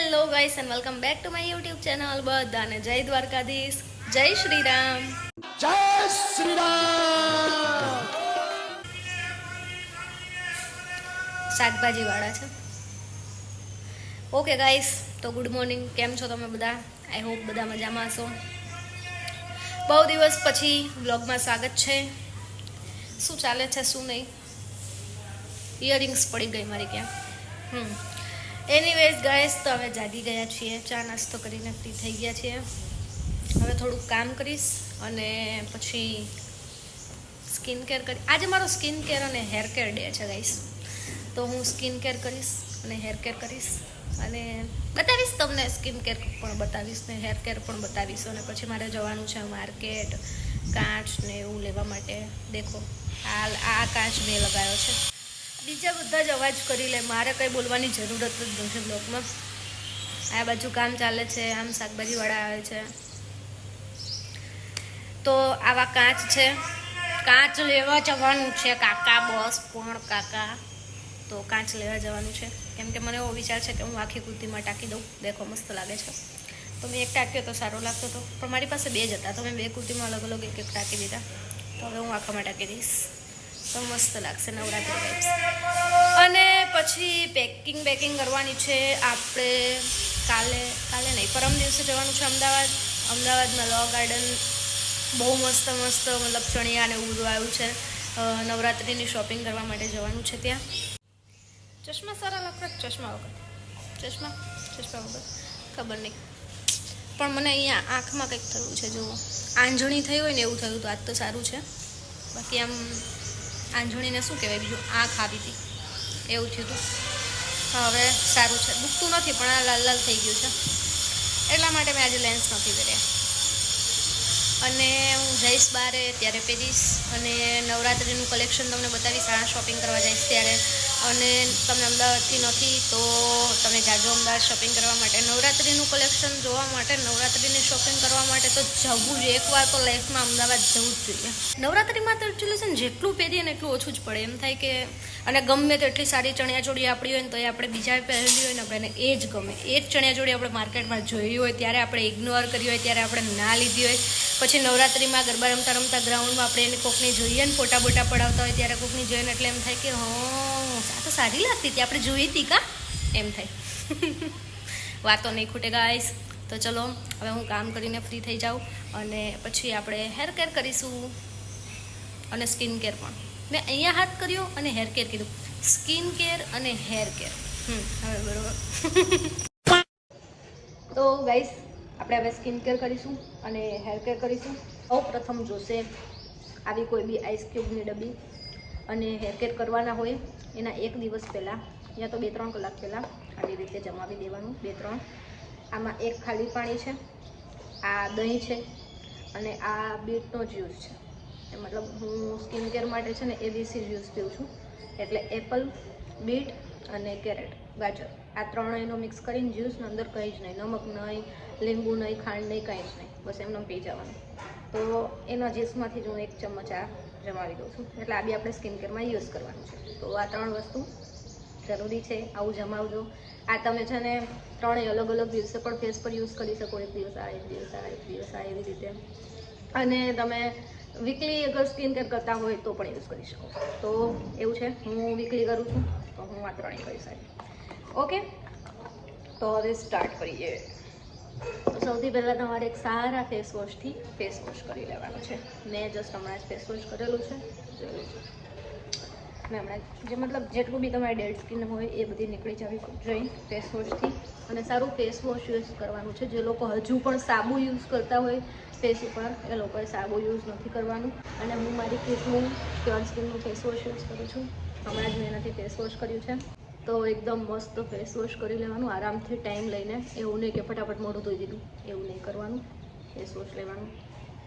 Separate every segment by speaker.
Speaker 1: Hello guys and welcome back to my YouTube channel. બધાને જય દ્વારકાધીશ, જય શ્રી રામ.
Speaker 2: જય શ્રી રામ.
Speaker 1: શાકભાજી વાળા છે. ઓકે ગાઈસ, તો ગુડ મોર્નિંગ. કેમ છો તમે બધા? આઈ હોપ બધા મજામાં હશો. બહુ દિવસ પછી વ્લોગમાં સ્વાગત છે. શું ચાલે છે શું નહીં? ઇયરિંગ્સ પડી ગઈ મારી ક્યાં. એનીવેઝ ગાઈસ, તો હવે જાગી ગયા છીએ, ચા નાસ્તો કરીને ફ્રી થઈ ગયા છીએ. હવે થોડુંક કામ કરીશ અને પછી સ્કિન કેર કરી. આજે મારો સ્કિન કેર અને હેર કેર ડે છે ગાઈસ. તો હું સ્કિન કેર કરીશ અને હેર કેર કરીશ અને બતાવીશ તમને. સ્કિન કેર પણ બતાવીશ ને હેર કેર પણ બતાવીશ. અને પછી મારે જવાનું છે માર્કેટ કાચ ને એવું લેવા માટે. દેખો હાલ આ કાચ મેં લગાવ્યો છે. બીજા બધા જ અવાજ કરી લે, મારે કંઈ બોલવાની જરૂરત જ નથી બ્લોગમાં. આ બાજુ કામ ચાલે છે, આમ શાકભાજીવાળા આવે છે. તો આવા કાચ છે, કાચ લેવા જવાનું છે કાકા. બસ પણ કાકા, તો કાચ લેવા જવાનું છે. કેમ કે મને એવો વિચાર છે કે હું આખી કુર્તીમાં ટાંકી દઉં. દેખો મસ્ત લાગે છે. તો મેં એક ટાંક્યો તો સારો લાગતો હતો, પણ મારી પાસે બે જ હતા, તો મેં બે કુર્તીમાં અલગ અલગ એક એક ટાંકી દીધા. તો હવે હું આખામાં ટાંકી દઈશ તો મસ્ત લાગશે, નવરાત્રી વાઇબ્સ. અને પછી પેકિંગ કરવાની છે આપણે. કાલે નહીં, પરમ દિવસે જવાનું છે અમદાવાદમાં લો ગાર્ડન. બહુ મસ્ત મતલબ ચણિયા ને એવું આવ્યું છે. નવરાત્રિની શોપિંગ કરવા માટે જવાનું છે ત્યાં. ચશ્મા સારા લાગતા? ચશ્મા વગર ખબર નહીં, પણ મને અહીંયા આંખમાં કંઈક થયું છે. જો આંજણી થઈ હોય ને એવું થયું. તો આજ તો સારું છે. બાકી આમ આંજણીને શું કહેવાય બીજું, આંખ આવી હતી એવું થયું હતું. હવે સારું છે, દુખતું નથી, પણ આ લાલ લાલ થઈ ગયું છે. એટલા માટે મેં આજે લેન્સ નથી પહેર્યા. અને હું જઈશ બારે ત્યારે પહેરીશ અને નવરાત્રિનું કલેક્શન તમને બતાવીશ. આ શોપિંગ કરવા જઈશ ત્યારે. અને તમે અમદાવાદથી નથી તો તમે જાજો અમદાવાદ શોપિંગ કરવા માટે, નવરાત્રિનું કલેક્શન જોવા માટે, નવરાત્રિની શોપિંગ કરવા માટે તો જવું જ. એકવાર તો લાઈફમાં અમદાવાદ જવું જ જોઈએ. નવરાત્રિમાં તો એકચ્યુઅલી છે ને જેટલું પહેરીએ ને એટલું ઓછું જ પડે. એમ થાય કે અને ગમે તો એટલી સારી ચણિયાચોળી આપણી હોય ને તો એ આપણે બીજા પહેરેલી હોય ને આપણે એ જ ગમે. એ જ ચણિયાચોળી આપણે માર્કેટમાં જોઈ હોય ત્યારે આપણે ઇગ્નોર કરી હોય, ત્યારે આપણે ના લીધી હોય. પછી નવરાત્રિમાં ગરબા રમતા ગ્રાઉન્ડમાં આપણે એને કોકની જોઈએ ને ફોટા બોટા પડાવતા હોય ત્યારે કોકની જોઈએ ને એટલે એમ થાય કે આ તો સારી લાગતી હતી, આપણે જોઈ હતી કા, એમ થાય. વાતો નહીં ખૂટે ગાઈસ. તો ચલો હવે હું કામ કરીને ફ્રી થઈ જાઉં અને પછી આપણે હેર કેર કરીશું અને સ્કિન કેર પણ. મેં અહીંયા હાથ કર્યો અને હેર કેર કીધું. સ્કિન કેર અને હેર કેર. હવે બરોબર. તો ગાઈસ, આપણે હવે સ્કિન કેર કરીશું અને હેર કેર કરીશું. સૌ પ્રથમ જોશે આવી કોઈ બી આઈસ ક્યુબની ડબ્બી. અને હેર કેર કરવાના હોય એના એક દિવસ પહેલાં યા તો 2-3 કલાક પહેલાં આવી રીતે જમાવી દેવાનું. 2-3. આમાં એક ખાલી પાણી છે, આ દહીં છે અને આ બીટનો જ્યુસ છે. મતલબ હું સ્કિન કેર માટે છે ને એબીસી જ્યુસ પીઉં છું. એટલે એપલ, બીટ અને કેરેટ, ગાજર, આ ત્રણેયનો મિક્સ કરીને જ્યુસને અંદર કંઈ જ નહીં, નમક નહીં, લીંબુ નહીં, ખાંડ નહીં, કંઈ જ નહીં, બસ એમને પી જવાનું. તો એના જ્યુસમાંથી જ હું 1 ચમચ આ જમાવી દઉં છું. એટલે આ બી આપણે સ્કિન કેરમાં યુઝ કરવાનું છે. તો આ 3 વસ્તુ જરૂરી છે. આવું જમાવજો. આ તમે છે ને ત્રણેય અલગ અલગ દિવસે પણ ફેસ પર યુઝ કરી શકો. એક દિવસ આ, એક દિવસ આ, એક દિવસ આ, એવી રીતે. અને તમે વીકલી અગર સ્કિન કેર કરતા હોય તો પણ યુઝ કરી શકો. તો એવું છે, હું વીકલી કરું છું તો હું આ ત્રણેય કરી શકું. ઓકે, તો હવે સ્ટાર્ટ કરીએ. તો સૌથી પહેલાં તમારે એક સારા ફેસ વોશથી ફેસ વોશ કરી લેવાનું છે. મેં જસ્ટ હમણાં જ ફેસ વોશ કરેલું છે, જોયું છે મેં હમણાં. જે મતલબ જેટલું બી તમારી ડેડ સ્કિન હોય એ બધી નીકળી જવી જોઈએ ફેસ વોશથી. અને સારું ફેસ વોશ યુઝ કરવાનું છે. જે લોકો હજુ પણ સાબુ યુઝ કરતા હોય ફેસ ઉપર, એ લોકોએ સાબુ યુઝ નથી કરવાનું. અને હું મારી કિટનું પ્યોર સ્કિનનું ફેસ વોશ યુઝ કરું છું. હમણાં જ મેં એનાથી ફેસ વોશ કર્યું છે. તો એકદમ મસ્ત ફેસ વોશ કરી લેવાનું આરામથી, ટાઈમ લઈને. એવું નહીં કે ફટાફટ મોઢું ધોઈ દીધું, એવું નહીં કરવાનું. ફેસ વોશ લેવાનું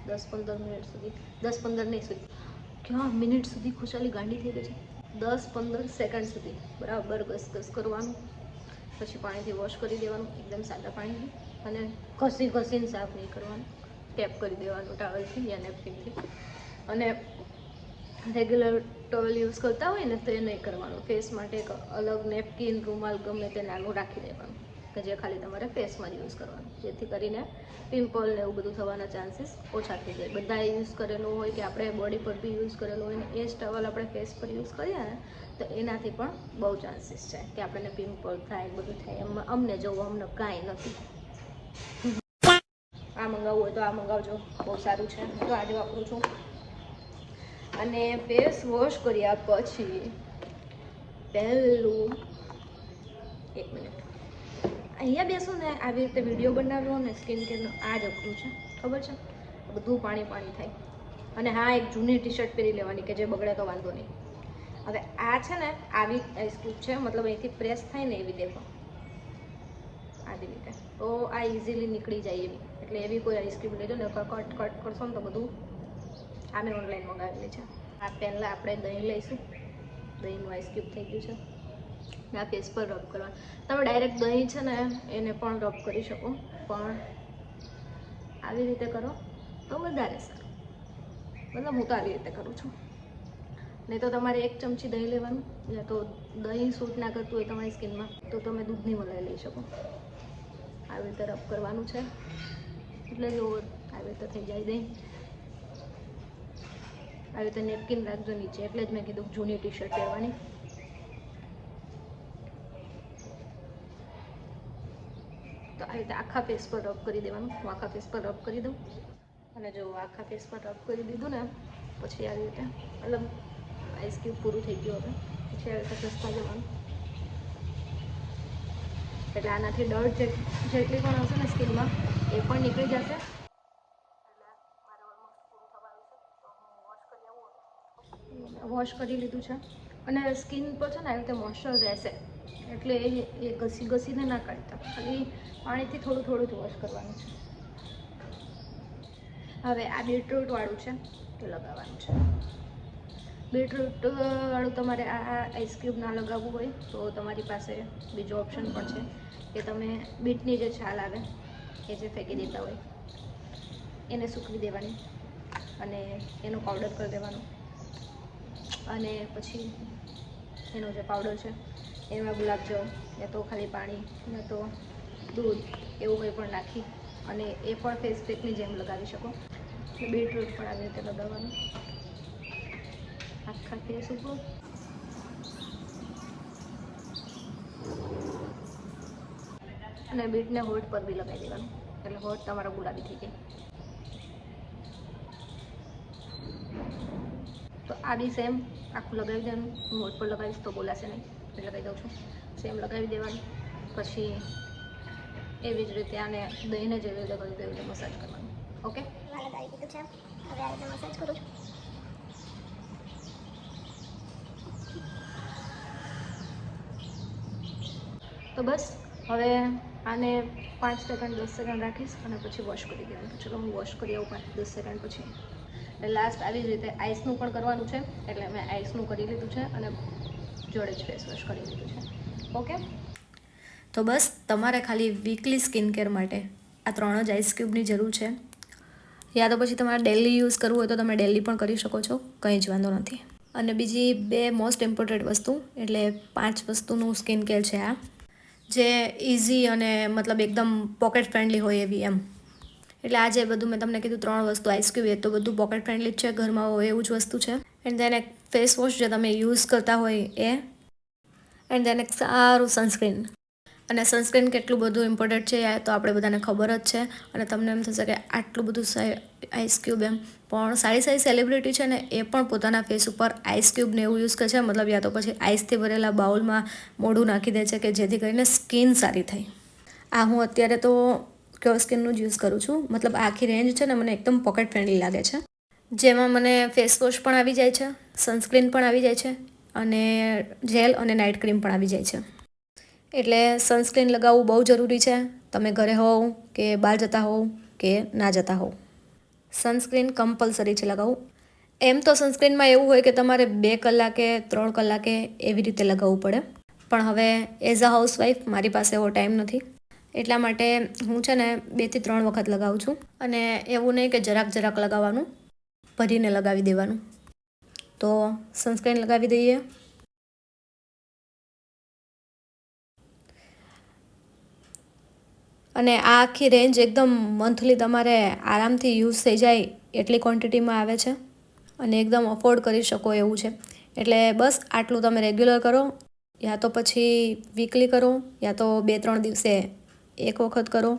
Speaker 1: 10-15 મિનિટ સુધી, 10-15 નહીં સુધી, ક્યાં મિનિટ સુધી ખુશાલી ગાંડી થઈ ગઈ છે. 10-15 સેકન્ડ સુધી બરાબર ઘસ કરવાનું. પછી પાણીથી વોશ કરી દેવાનું, એકદમ સાદા પાણીથી. અને ઘસીને સાફ નહીં કરવાનું, ટેપ કરી દેવાનું ટાવલથી યા નેપકિનથી. અને રેગ્યુલર ટોવેલ યુઝ કરતા હોય ને તો એ નહીં કરવાનું. ફેસ માટે એક અલગ નેપકિન, રૂમાલ ગમે તે નાનું રાખી દેવાનું. કે જે ખાલી તમારે ફેસમાં જ યુઝ કરવાનું, જેથી કરીને પિમ્પલ ને એવું બધું થવાના ચાન્સીસ ઓછા થઈ જાય. બધાએ યુઝ કરેલું હોય કે આપણે બોડી પર બી યુઝ કરેલું હોય ને એ જ ટવલ આપણે ફેસ પર યુઝ કરીએ ને તો એનાથી પણ બહુ ચાન્સીસ છે કે આપણને પિમ્પલ થાય, બધું થાય. એમાં અમને જવું, અમને કાંઈ નથી. આ મંગાવવું હોય તો આ મંગાવજો, બહુ સારું છે. હું તો આજે વાપરું છું. અને ફેસ વોશ કર્યા પછી પહેલું 1 મિનિટ અહીંયા બેસું ને, આવી રીતે વિડીયો બનાવ્યો ને સ્કિન કેરનો આ જ અઘરું છે, ખબર છે? બધું પાણી પાણી થાય. અને હા, એક જૂની ટી શર્ટ પહેરી લેવાની કે જે બગડે તો વાંધો નહીં. હવે આ છે ને આવી આઈસ ક્યુબ છે, મતલબ અહીંથી પ્રેસ થાય ને એવી દેખો, આવી રીતે, તો આ ઇઝીલી નીકળી જાય એવી. એટલે એવી કોઈ આઈસ ક્યુબ લેજો ને, કટ કરશો ને તો બધું. આ મેં ઓનલાઈન મંગાવેલી છે. આ પહેલાં આપણે દહીં લઈશું. દહીંનું આઈસ ક્યુબ થઈ ગયું છે. આ ફેસ પર રબ કરવા. તમે ડાયરેક્ટ દહીં છે ને એને પણ રબ કરી શકો, પણ આવી રીતે કરો તો વધારે સારું. મતલબ હું તો આવી રીતે કરું છું. નહીં તો તમારે 1 ચમચી દહીં લેવાનું, યા તો દહીં સૂટ ના કરતું હોય તમારી સ્કિનમાં તો તમે દૂધની મલાઈ લઈ શકો. આવી રીતે રબ કરવાનું છે, એટલે જો આવી રીતે થઈ જાય દહીં. આવી રીતે નેપકિન રાખજો નીચે, એટલે જ મેં કીધું જૂની ટી શર્ટ પહેરવાની. તો આવી રીતે આખા ફેસ પર રબ કરી દેવાનું. હું આખા ફેસ પર રબ કરી દઉં. અને જો આખા ફેસ પર રબ કરી દીધું ને પછી આવી રીતે, મતલબ આઈસ ક્યુબ પૂરું થઈ ગયું હવે. પછી આવી રીતે ઘસતા જવાનું. એટલે આનાથી ડર્ટ જેટલી પણ હશે ને સ્કિનમાં એ પણ નીકળી જશે. વોશ કરી લીધું છે અને સ્કિન પર છે ને આવી રીતે મોઇશ્ચર રહેશે, એટલે એ ઘસીને ના કાઢતા, ખાલી પાણીથી થોડું થોડું જ વોશ કરવાનું છે. હવે આ બીટરૂટ વાળું છે તો લગાવવાનું છે. બીટરૂટ વાળું તમારે આ આઈસ ક્યુબ ના લગાવવું હોય તો તમારી પાસે બીજો ઓપ્શન પણ છે કે તમે બીટની જે છાલ આવે એ જે ફેંકી દેતા હોય એને સૂકવી દેવાની અને એનો પાવડર કરી દેવાનો. અને પછી એનો જે પાવડર છે એમાં ગુલાબજળ યા તો ખાલી પાણી યા તો દૂધ એવું કંઈ પણ નાખી અને એ પણ ફેસ પેકની જેમ લગાવી શકો. બીટરૂટ પણ આવી રીતે લગાવવાનું આખા ફેસ ઉપર. અને બીટને હોઠ પર બી લગાવી દેવાનું, એટલે હોઠ તમારા ગુલાબી થઈ જાય. તો આ બી સેમ આખું લગાવી દેવાનું. હું હોઠ પર લગાવીશ તો બોલાશે નહીં એટલે લગાવી દઉં છું. સેમ લગાવી દેવાનું. પછી એવી જ રીતે આને દહીંને જેવી રીતે કરી દેવી મસાજ કરવાનું. ઓકે, લગાવી દીધું છે. હવે આ રીતે મસાજ કરું છું. તો બસ હવે આને 5 સેકન્ડ 10 સેકન્ડ રાખીશ અને પછી વોશ કરી દેવાનું. ચલો હું વોશ કરી આવું 5-10 સેકન્ડ પછી. એટલે લાસ્ટ આવી જ રીતે આઈસનું પણ કરવાનું છે, એટલે મેં આઈસનું કરી લીધું છે અને જોડે જ ફેસ વોશ કરી લીધું છે. ઓકે, તો બસ તમારે ખાલી વીકલી સ્કિન કેર માટે આ 3 જ આઈસ ક્યુબની જરૂર છે. યા તો પછી તમારે ડેલી યુઝ કરવું હોય તો તમે ડેલી પણ કરી શકો છો, કંઈ જ વાંધો નથી. અને બીજી 2 મોસ્ટ ઇમ્પોર્ટન્ટ વસ્તુ, એટલે 5 વસ્તુનું સ્કિન કેર છે આ, જે ઇઝી અને મતલબ એકદમ પોકેટ ફ્રેન્ડલી હોય એવી એમ. એટલે આ જે બધું મેં તમને કીધું 3 વસ્તુ આઈસ ક્યુબ, એ તો બધું પોકેટ ફ્રેન્ડલી જ છે, ઘરમાં હોય એવું જ વસ્તુ છે. એન્ડ દેન એક ફેસ વોશ જે તમે યુઝ કરતા હોય એ, એન્ડ દેન એક સારું સનસ્ક્રીન. અને સનસ્ક્રીન કેટલું બધું ઇમ્પોર્ટન્ટ છે એ તો આપણે બધાને ખબર જ છે. અને તમને એમ થશે કે આટલું બધું આઈસ ક્યુબ એમ, પણ સારી સેલિબ્રિટી છે ને એ પણ પોતાના ફેસ ઉપર આઈસ ક્યુબને એવું યુઝ કરે છે, મતલબ યા તો પછી આઈસથી ભરેલા બાઉલમાં મોઢું નાખી દે છે કે જેથી કરીને સ્કિન સારી થાય. આ હું અત્યારે તો ક્યોર સ્કિનનું જ યુઝ કરું છું, મતલબ આખી રેન્જ છે ને મને એકદમ પોકેટ ફ્રેન્ડલી લાગે છે, જેમાં મને ફેસ વોશ પણ આવી જાય છે, સનસ્ક્રીન પણ આવી જાય છે અને જેલ અને નાઇટ ક્રીમ પણ આવી જાય છે. એટલે સનસ્ક્રીન લગાવવું બહુ જરૂરી છે, તમે ઘરે હોવ કે બહાર જતા હોવ કે ના જતા હોવ. સનસ્ક્રીન કમ્પલસરી છે લગાવવું. એમ તો સનસ્ક્રીનમાં એવું હોય કે તમારે 2 કલાકે 3 કલાકે એવી રીતે લગાવવું પડે, પણ હવે એઝ અ હાઉસવાઈફ મારી પાસે એવો ટાઈમ નથી, એટલા માટે હું છે ને 2 થી 3 વખત લગાવું છું. અને એવું નહીં કે જરાક લગાવવાનું, ભરીને લગાવી દેવાનું. તો સનસ્ક્રીન લગાવી દઈએ. અને આ આખી રેન્જ એકદમ મંથલી તમારે આરામથી યુઝ થઈ જાય એટલી ક્વોન્ટિટીમાં આવે છે અને એકદમ અફોર્ડ કરી શકો એવું છે. એટલે બસ આટલું તમે રેગ્યુલર કરો, યા તો પછી વીકલી કરો, યા તો 2-3 દિવસે એક વખત કરો,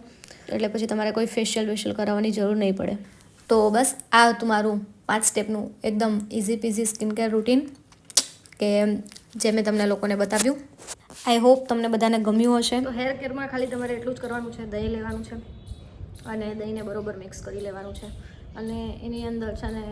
Speaker 1: એટલે પછી તમારે કોઈ ફેશિયલ કરાવવાની જરૂર નહીં પડે. તો બસ આ હતું મારું 5 સ્ટેપનું એકદમ ઇઝી પીઝી સ્કિન કેર રૂટીન કે જે મેં તમને લોકોને બતાવ્યું. આઈ હોપ તમને બધાને ગમ્યું હશે. તો હેર કેરમાં ખાલી તમારે એટલું જ કરવાનું છે, દહીં લેવાનું છે અને દહીંને બરોબર મિક્સ કરી લેવાનું છે અને એની અંદર છે ને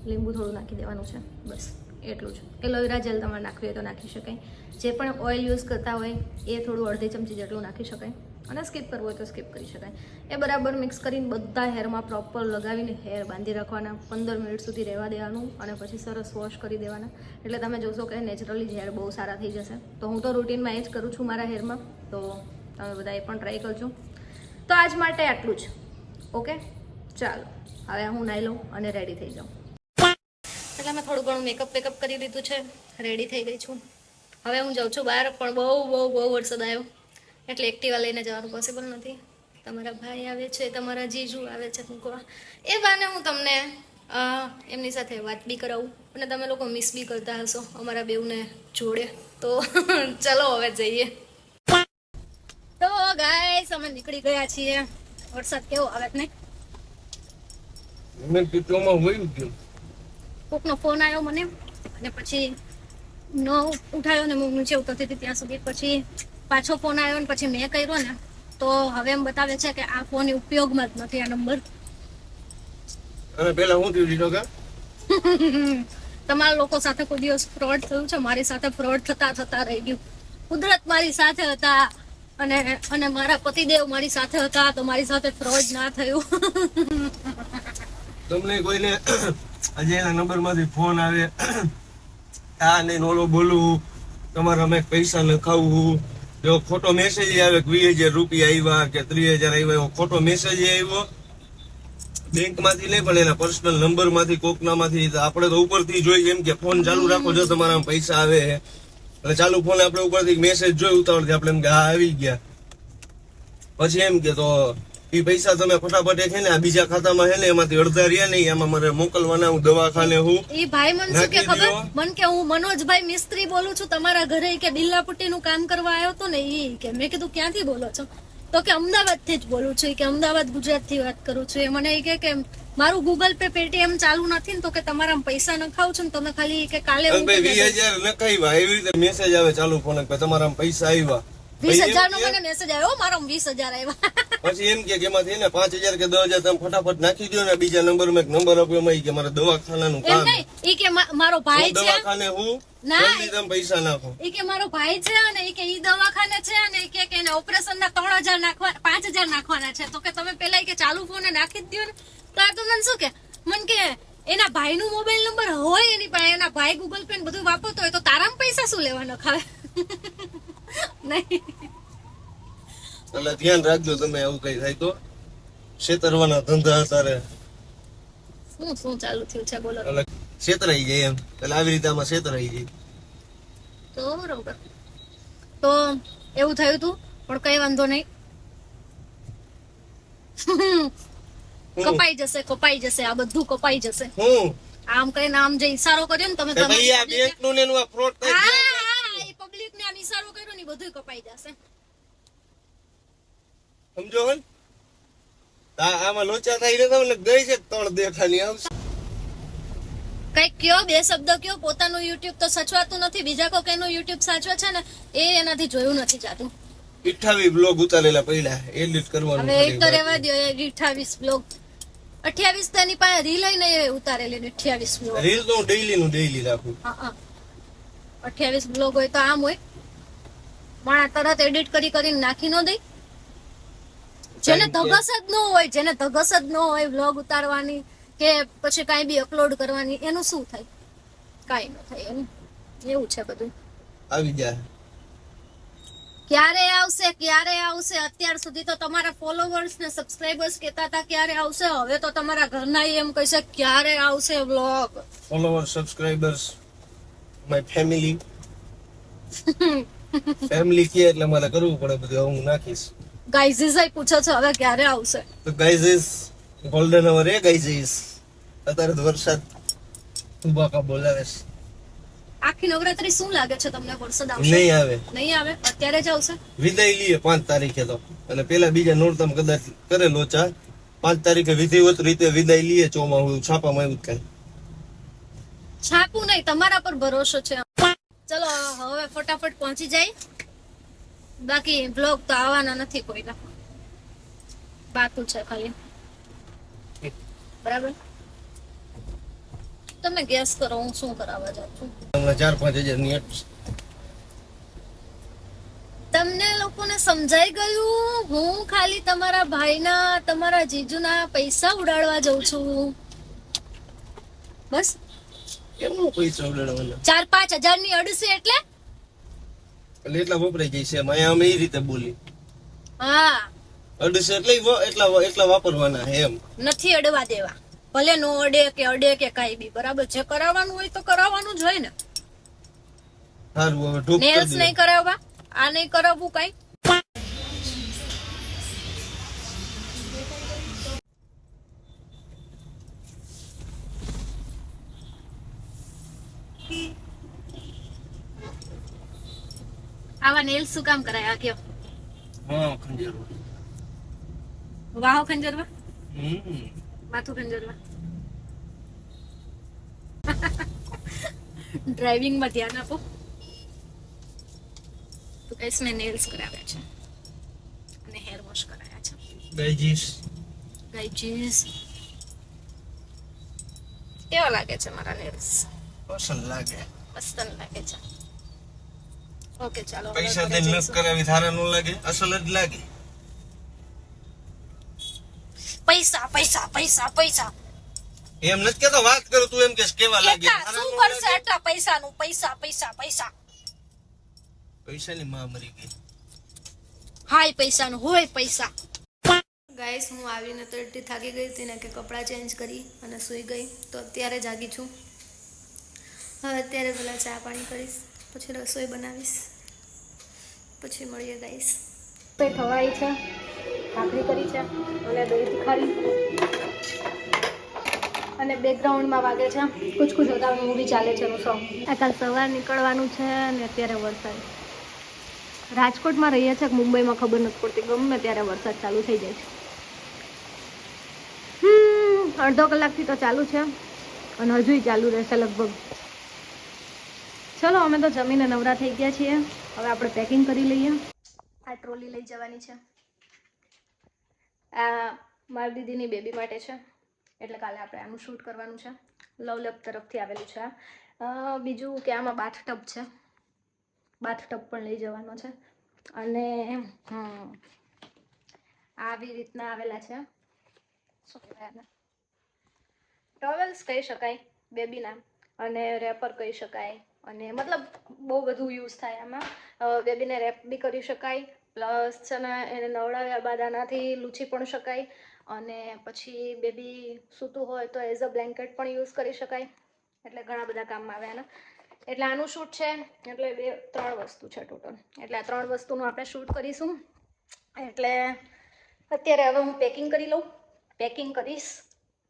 Speaker 1: લીંબુ થોડું નાખી દેવાનું છે, બસ એટલું જ. એલોવેરા જેલ તમારે નાખવી હોય તો નાખી શકાય. જે પણ ઓઇલ યુઝ કરતા હોય એ થોડું અડધી ચમચી જેટલું નાખી શકાય અને સ્કીપ કરવું હોય તો સ્કીપ કરી શકાય. એ બરાબર મિક્સ કરીને બધા હેરમાં પ્રોપર લગાવીને હેર બાંધી રાખવાના, 15 મિનિટ સુધી રહેવા દેવાનું અને પછી સરસ વોશ કરી દેવાના. એટલે તમે જોશો કે નેચરલી હેર બહુ સારા થઈ જશે. તો હું તો રૂટીનમાં એ જ કરું છું મારા હેરમાં, તો તમે બધા એ પણ ટ્રાય કરજો. તો આજ માટે આટલું જ. ઓકે, ચાલો હવે હું નાહી લઉં અને રેડી થઈ જાઉં. એટલે મેં થોડું ઘણું મેકઅપ કરી લીધું છે, રેડી થઈ ગઈ છું. હવે હું જાઉં છું બહાર, પણ બહુ વરસાદ આવ્યો એટલે એક્ટિવા લઈને જવાનું પોસિબલ નથી. તમારા ભાઈ આવે છે, તમારા જીજુ આવે છે મૂકવા, એ બાને હું તમને એમની સાથે વાત બી કરાવું અને તમે લોકો મિસ બી કરતા હશો અમારા બેઉને જોડે. તો ચલો હવે જઈએ. તો ગાઈસ અમે નીકળી ગયા છીએ. વરસાદ કેવો આવે ને, કોકનો ફોન આવ્યો મને અને પછી ન ઉઠાયો ને હું નીચે ઉતરતી હતી ત્યાં સુધી. પછી પાછો ફોન આવ્યો ને પછી મેં કર્યો ને તો હવે એમ બતાવે છે કે આ ફોન ઉપયોગમાં જ નથી, આ નંબર.
Speaker 3: અને પેલા હું થયું દીધો કે
Speaker 1: તમારા લોકો સાથે કોઈ દિવસ ફ્રોડ થયું છે? મારી સાથે ફ્રોડ થતા રહી ગયું. કુદરત મારી સાથે હતા અને મારા પતિદેવ મારી સાથે હતા, તો મારી સાથે ફ્રોડ ના થયું.
Speaker 3: તમને કોઈને આજે એના નંબર માંથી ફોન આવે, આ નહીં ઓલો બોલવું, તમારા મેં પૈસા નખાવવું, જો ખોટો મેસેજ આવે કે 20,000 રૂપિયા આવ્યા કે 30,000 આવ્યા, એવો ખોટો મેસેજ આવ્યો બેંક માંથી નહીં પણ એના પર્સનલ નંબર માંથી, કોકના માંથી. આપણે તો ઉપરથી જોઈ એમ કે ફોન ચાલુ રાખો જો તમારા પૈસા આવે, અને ચાલુ ફોન આપણે ઉપરથી મેસેજ જોઈ ઉતાવળથી આપણે એમ કે હા આવી ગયા. પછી એમ કે તો એ પૈસા તમે ફટાફટ છે ને આ બીજા ખાતામાં છે ને એમાંથી અડધા રહ્યા નહીં, એમાં મારે મોકલવાના, હું દવાખાને હું.
Speaker 1: ઈ ભાઈ મને શું કે ખબર, મન કે હું મનોજભાઈ મિસ્ત્રી બોલું છું તમારા ઘરે, કે બિલ્લાપટ્ટી નું કામ કરવા આવ્યો તો ને ઈ કે. મેં કીધું ક્યાંથી બોલો છો? તો કે અમદાવાદ થી જ બોલું છું, કે અમદાવાદ ગુજરાત થી વાત કરું છું. એ મને ઈ કે મારું ગૂગલ પે પેટીએમ ચાલુ નથી ને, તો કે તમારા પૈસા નખાવું છું ને તમે ખાલી કે કાલે
Speaker 3: 20,000 નખાવ્યા એવી રીતે મેસેજ આવે ચાલુ ફોન કે તમારા પૈસા આવ્યા.
Speaker 1: 20,000 નો મને મેસેજ આવ્યો, મારો 20,000 આવ્યા.
Speaker 3: પછી એમ કે એમાંથી ને 5,000 કે 10,000 તમે ફટાફટ નાખી દો ને બીજા નંબર માં નંબર આપ્યો એમાં કે મારે દવાખાનાનું
Speaker 1: એમ
Speaker 3: કામ.
Speaker 1: નહીં, ઈ કે મારો ભાઈ છે
Speaker 3: દવાખાને હું જલ્દી તમે પૈસા નાખો.
Speaker 1: ઈ કે મારો ભાઈ છે અને ઈ કે ઈ દવાખાને છે અને ઈ કે એને ઓપરેશન ના 3,000 નાખવા 5,000 નાખવાના છે, તો કે તમે પેલા ઈ કે ચાલુ ફોને નાખી જ દો ને. તો આ તો મને શું કે મન કે એના ભાઈ નું મોબાઈલ નંબર હોય એની પાસે, એના ભાઈ ગૂગલ પે બધું વાપરતો હોય, તો તારામાં પૈસા શું લેવા નખાવે? નહીં,
Speaker 3: એટલે ધ્યાન રાખજો તમે એવું કઈ થાય તો. છેતરવાના ધંધા તારે
Speaker 1: શું ચાલુ થયું છે બોલો.
Speaker 3: એટલે છેતરાઈ જાય એમ, એટલે આવી રીતે આમાં છેતરાઈ જાય.
Speaker 1: તો બરોબર, તો એવું થયું તું પણ કઈ વાંધો નહીં. કપાઈ જશે આ બધું કપાઈ જશે.
Speaker 3: હું
Speaker 1: આમ કઈને આમ જે ઈશારો કર્યો ને તમે,
Speaker 3: ભાઈ આ બેંક નું ને એનું આ ફ્રોડ થાય
Speaker 1: એ પબ્લિક ને આમ ઈશારો કર્યો ને બધું કપાઈ જશે,
Speaker 3: સમજો હે. આમાં લોચા થાય ને તમને ગઈ છે તળ દેખાની આવશે.
Speaker 1: કઈક કયો, 2 શબ્દ કયો. પોતાનું યુટ્યુબ તો સચવાતું નથી, બીજા કોઈનું યુટ્યુબ સાચવે છે ને એ એનાથી જોયું નથી જાતું.
Speaker 3: 28 બ્લોગ ઉતારેલા પહેલા એડિટ કરવાનું.
Speaker 1: હવે એક તો રહેવા દો, 28 બ્લોગ 28 તો એની પાસે રીલ નહીં ઉતારેલી 28 બ્લોગ.
Speaker 3: રીલ તો હું ડેઈલી રાખું.
Speaker 1: હા 28 બ્લોગ હોય તો આમ હોય, માણા તરત એડિટ કરીને નાખી ન દઈ. જેને ધગસ જ ન હોય બ્લોગ ઉતારવાની કે પછી કાંઈ બી અપલોડ કરવાની, એનું શું થાય? કાંઈ ન થાય એનું. એવું છે બધું.
Speaker 3: આવી જાય
Speaker 1: ક્યારે આવશે? અત્યાર સુધી તો તમારા ફોલોવર્સ ને સબસ્ક્રાઇબર્સ કહેતા હતા ક્યારે આવશે, હવે તો તમારા ઘરના એમ કહેશે ક્યારે આવશે vlog.
Speaker 3: Follower subscribers my family કે એટલે મારે કરવું પડે બધું. હું નાખીશ
Speaker 1: ગાઈઝ પૂછો છો હવે ક્યારે આવશે.
Speaker 3: તો ગાઈઝ ઇઝ ગોલ્ડન અવર એ ગાઈઝ ઇઝ અત્યારે તો વરસાદ ઉબાકા બોલાવે છે.
Speaker 1: આખી નવરાત્રી શું લાગે છે તમને વરસાદ આવશે?
Speaker 3: નહીં આવે,
Speaker 1: નહીં આવે, અત્યારે જ આવશે.
Speaker 3: વિદાય લઈએ 5 તારીખે તો, અને પેલા બીજા નોરતમ કદાચ કરે લોચા. 5 તારીખે વિધિવત રીતે વિદાય લઈએ ચોમાસું. છાપામાં એવું જ કાંઈ.
Speaker 1: છાપું નહીં, તમારા પર ભરોસો છે. ચલો હવે ફટાફટ પહોંચી જાય. બાકી બ્લોગ તો આવવાના નથી કોઈના, બાકી છે ખાલી. બરાબર, તમે ગેસ કરો હું શું કરાવવા જાઉં છું.
Speaker 3: હમણાં 4-5 હજાર ની
Speaker 1: તમને લોકોને સમજાઈ ગયું? હું ખાલી તમારા ભાઈના, તમારા જીજુના પૈસા ઉડાડવા જાઉં છું, બસ.
Speaker 3: કેમનું પૈસા ઉડાડવાના?
Speaker 1: 4-5 હજાર ની અડશે એટલે
Speaker 3: એટલા વપરાઈ જાય છે એમાં. અમે એ રીતે બોલી,
Speaker 1: હા,
Speaker 3: અડશે એટલે એટલા વાપરવાના હે એમ.
Speaker 1: નથી અડવા દેવા, ભલે નો અડે કે કાઈ બી. બરાબર, જે કરાવવાનું હોય તો કરાવવાનું જ હોય ને.
Speaker 3: સારું, હવે ઢોક કરી
Speaker 1: નેલ્સ
Speaker 3: દે.
Speaker 1: નહીં કરાવવા, આ નહીં કરાવવું કઈ. આવા નેલ્સ શું કામ કરાય? આ કયો
Speaker 3: હા, ખંજર.
Speaker 1: વાહો ખંજરવા,
Speaker 3: હમ.
Speaker 1: માથું ખંજરવા. ડ્રાઇવિંગ માં ધ્યાન આપો. તો કઈશ મેં નેલ્સ કરાવ્યા છે અને હેર વોશ કરાયા છે.
Speaker 3: ગાઈજીસ
Speaker 1: ગાઈજીસ કેવા લાગે છે મારા નેલ્સ?
Speaker 3: પસંદ લાગે.
Speaker 1: મસ્ત લાગે છે. ઓકે ચાલો, હવે
Speaker 3: પૈસા
Speaker 1: ઘરે
Speaker 3: દઈને લગ
Speaker 1: જઈશું.
Speaker 3: કરાવી થારા નો લાગે, અસલ જ લાગે.
Speaker 1: પૈસા પૈસા પૈસા પૈસા
Speaker 3: એમ નથી કેતો, વાત કરું તું એમ કે કેવા લાગે.
Speaker 1: કેટલા
Speaker 3: થારા
Speaker 1: શું
Speaker 3: નો
Speaker 1: કરશે
Speaker 3: લાગે.
Speaker 1: એટલા પૈસાનું? પૈસા પૈસા પૈસા
Speaker 3: પૈસાની માં મરી ગઈ.
Speaker 1: હાય પૈસાનું હોય પૈસા. ગાઈસ, હું આવીને તો એટલી થાકી ગઈ હતી ને કે કપડાં ચેન્જ કરી અને સૂઈ ગઈ. તો અત્યારે જાગી છું. હવે અત્યારે પહેલાં ચા પાણી કરીશ, પછી રસોઈ બનાવીશ, પછી મળીએ ગાઈસ. તો ખવાઈ છે, ભાખરી કરી છે અને દહીં તીખારી, અને બેકગ્રાઉન્ડમાં વાગે છે કુછ કુછ હોતા મૂવી ચાલે છે એનું સોંગ. આ કાલ સવાર નીકળવાનું છે અને અત્યારે વરસાદ. રાજકોટમાં રહીએ છીએ, મુંબઈમાં ખબર નથી પડતી, ગમે ત્યારે વરસાદ ચાલુ થઈ જાય છે. અડધો કલાકથી તો ચાલુ છે અને હજુય ચાલુ રહેશે લગભગ. ચલો, અમે તો જમીને નવરા થઈ ગયા છીએ. હવે આપણે પેકિંગ કરી લઈએ. આ ટ્રોલી લઈ જવાની છે. આ મારી દીદીની બેબી માટે છે, એટલે કાલે આપણે આનું શૂટ કરવાનું છે. લવલબ તરફથી આવેલું છે આ. બીજું કે આમાં બાથટબ છે, બાથટબ પણ લઈ જવાનો છે. અને આવી રીતના આવેલા છે, શું કહેવાય આને, ટોવેલ્સ કહી શકાય બેબીના, અને રેપર કહી શકાય. અને મતલબ બહુ બધું યુઝ થાય આમાં. બેબીને રેપ બી કરી શકાય, પ્લસ છે ને એને નવડાવ્યા બાદ આનાથી લૂછી પણ શકાય. અને પછી બેબી સૂતું હોય તો એઝ અ બ્લેન્કેટ પણ યુઝ કરી શકાય. એટલે ઘણા બધા કામમાં આવે આના. એટલે આનું શૂટ છે, એટલે 3 વસ્તુ છે ટોટલ. એટલે આ 3 વસ્તુનું આપણે શૂટ કરીશું. એટલે અત્યારે હવે હું પેકિંગ કરી લઉં, પેકિંગ કરીશ,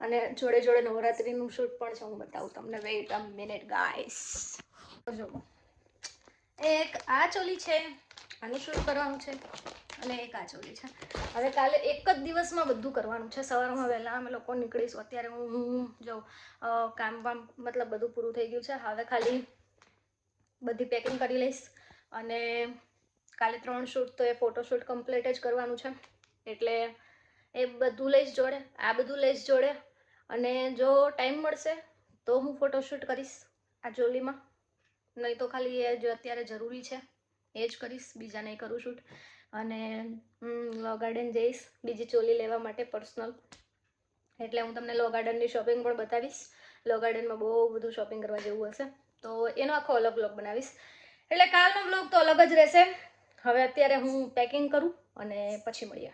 Speaker 1: અને જોડે જોડે નવરાત્રિનું શૂટ પણ છે, હું બતાવું તમને. વેઇટ અ મિનિટ ગાઈસ. જો એક આ ચોલી છે, આનું શૂટ કરવાનું છે, અને એક આ ચોલી છે. હવે કાલે એક જ દિવસમાં બધું કરવાનું છે. સવારમાં વહેલા અમે લોકો નીકળીશું. અત્યારે હું જો કામ મતલબ બધું પૂરું થઈ ગયું છે. હવે ખાલી બધી પેકિંગ કરી લઈશ. અને કાલે 3 શૂટ તો એ ફોટોશૂટ કમ્પ્લીટ જ કરવાનું છે. એટલે એ બધું લઈશ જોડે, આ બધું લઈશ જોડે. અને જો ટાઈમ મળશે તો હું ફોટોશૂટ કરીશ આ ચોલીમાં, નહીં તો ખાલી એ જો અત્યારે જરૂરી છે એ જ કરીશ, બીજા નહીં કરું શૂટ. અને લો ગાર્ડન જઈશ બીજી ચોલી લેવા માટે પર્સનલ. એટલે હું તમને લો ગાર્ડનની શોપિંગ પણ બતાવીશ. લો ગાર્ડનમાં બહુ બધું શોપિંગ કરવા જેવું હશે, તો એનો આખો અલગ બ્લોગ બનાવીશ. એટલે કાલનો બ્લોગ તો અલગ જ રહેશે. હવે અત્યારે હું પેકિંગ કરું અને પછી મળીએ.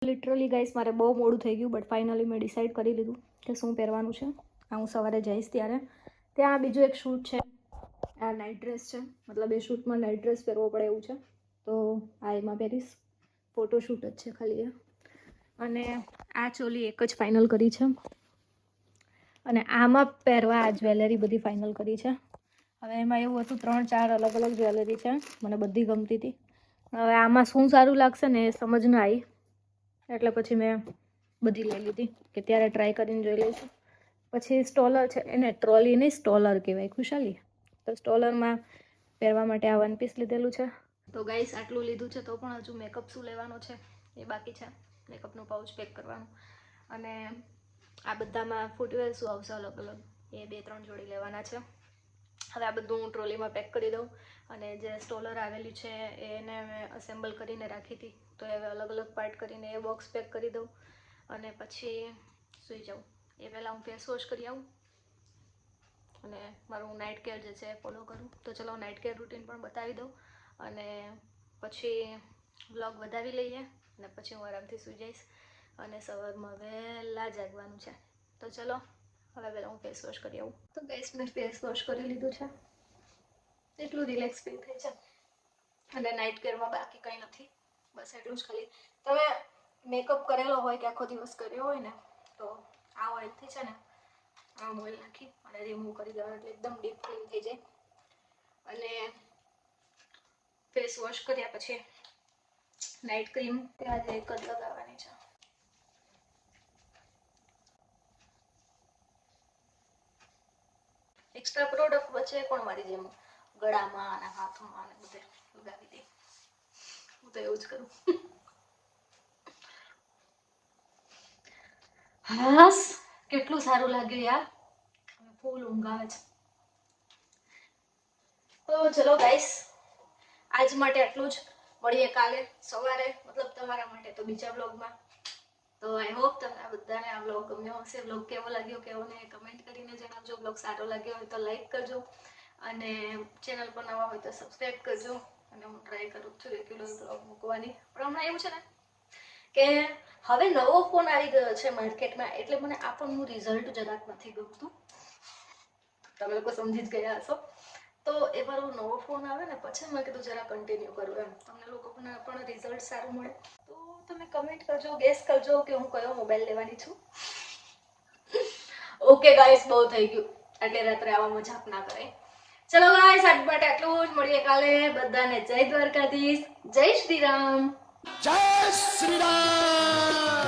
Speaker 1: લિટરલી ગાઈસ, મારે બહુ મોડું થઈ ગયું, બટ ફાઇનલી મેં ડિસાઈડ કરી લીધું કે શું પહેરવાનું છે. આ હું સવારે જઈશ ત્યારે. ત્યાં બીજું એક શૂટ છે, આ નાઇટ ડ્રેસ છે, મતલબ એ શૂટમાં નાઇટ ડ્રેસ પહેરવો પડે એવું છે, તો આ એમાં પહેરીશ. ફોટોશૂટ જ છે ખાલી એ. અને આ ચોલી એક જ ફાઇનલ કરી છે, અને આમાં પહેરવા આ જ્વેલરી બધી ફાઇનલ કરી છે. હવે એમાં એવું હતું 3-4 અલગ અલગ જ્વેલરી છે, મને બધી ગમતી હતી. હવે આમાં શું સારું લાગશે ને એ સમજ ન આવી, એટલે પછી મેં બધી લઈ લીધી કે ત્યારે ટ્રાય કરીને જોઈ લઈશું. પછી સ્ટોલર છે, એને ટ્રોલી નહીં સ્ટોલર કહેવાય ખુશાલી. તો સ્ટોલરમાં પહેરવા માટે આ 1 પીસ લીધેલું છે. તો ગાઈસ આટલું લીધું છે, તો પણ હજુ મેકઅપ શું લેવાનો છે એ બાકી છે. મેકઅપનું પાઉચ પેક કરવાનું, અને આ બધામાં ફૂટવેર શું આવશે અલગ અલગ એ 2-3 જોડી લેવાના છે. હવે આ બધું હું ટ્રોલીમાં પેક કરી દઉં, અને જે સ્ટોલર આવેલી છે એને મેં અસેમ્બલ કરીને રાખી હતી, તો હવે અલગ અલગ પાર્ટ કરીને એ બોક્સ પેક કરી દઉં, અને પછી સૂઈ જાઉં. એ પહેલાં હું ફેસ વોશ કરી આવું અને મારું નાઇટ કેર જે છે એ ફોલો કરું. તો ચલો નાઇટ કેર રૂટીન પણ બતાવી દઉં, અને પછી વ્લોગ વધાવી લઈએ, અને પછી હું આરામથી સૂઈ જઈશ. અને સવારમાં વહેલા જાગવાનું છે. તો ચલો હવે પહેલાં હું ફેસ વોશ કરી આવું. તો ગાઈસ મેં ફેસ વોશ કરી લીધું છે, એટલું રિલેક્સ ફીલ થઈ છે. અને નાઇટ કેરમાં બાકી કંઈ નથી, બસ એટલું જ. ખાલી તમે મેકઅપ કરેલો હોય કે આખો દિવસ કર્યો હોય ને, તો આ ઓઇલથી છે ને આમ ઓઇલ નાખી અને રિમૂવ કરી દેવાનું, એટલે એકદમ ડીપ ક્લીન થઈ જાય. અને ફેસ વોશ કર્યા પછી નાઇટ ક્રીમ આજે એક જ લગાવવાની છે. એક્સ્ટ્રા પ્રોડક્ટ વચ્ચે પણ મારી જેમ ગળામાં અને હાથમાં અને બધે લગાવી દે. હું તો એવું જ કરું. હાસ કેટલું સારું લાગ્યું યાર, ફૂલ ઊંઘ આવે છે. તો ચલો ગાઈસ, આજ માટે આટલું જ. મળીએ કાલે સવારે, મતલબ તમારા માટે તો બીજા બ્લોગમાં. તો આઈ હોપ તમને બધાને આ બ્લોગ ગમ્યો હશે. બ્લોગ કેવો લાગ્યો કેવો ને કમેન્ટ કરીને જણાવજો. બ્લોગ સારો લાગ્યો હોય તો લાઈક કરજો, અને ચેનલ પર નવા હોય તો સબસ્ક્રાઈબ કરજો. અને હું ટ્રાય કરું છું રેગ્યુલર બ્લોગ મૂકવાની. પણ હમણાં એવું છે ને કે હવે નવો ફોન આવી ગયો છે માર્કેટમાં, એટલે મને આ ફોનનું રિઝલ્ટ જરાક નથી ગમતું. તમે લોકો સમજી જ ગયા હશો. તો એ મારો નવો ફોન આવે ને પછી મેં કીધું જરા કન્ટિન્યુ કરું એમ, તમને લોકોને પણ રિઝલ્ટ સારું મળે. તો તમે કમેન્ટ કરજો, ગેસ કરજો કે હું કયો મોબાઈલ લેવાની છું. ઓકે ગાઈસ, બહુ થઈ ગયું, એટલે રાત્રે આવા મજાક ના કરાય. ચલો ગાઈસ, આજ માટે આટલું જ. મળીએ કાલે. બધાને જય દ્વારકાધીશ, જય શ્રી રામ.
Speaker 2: जय श्री राम।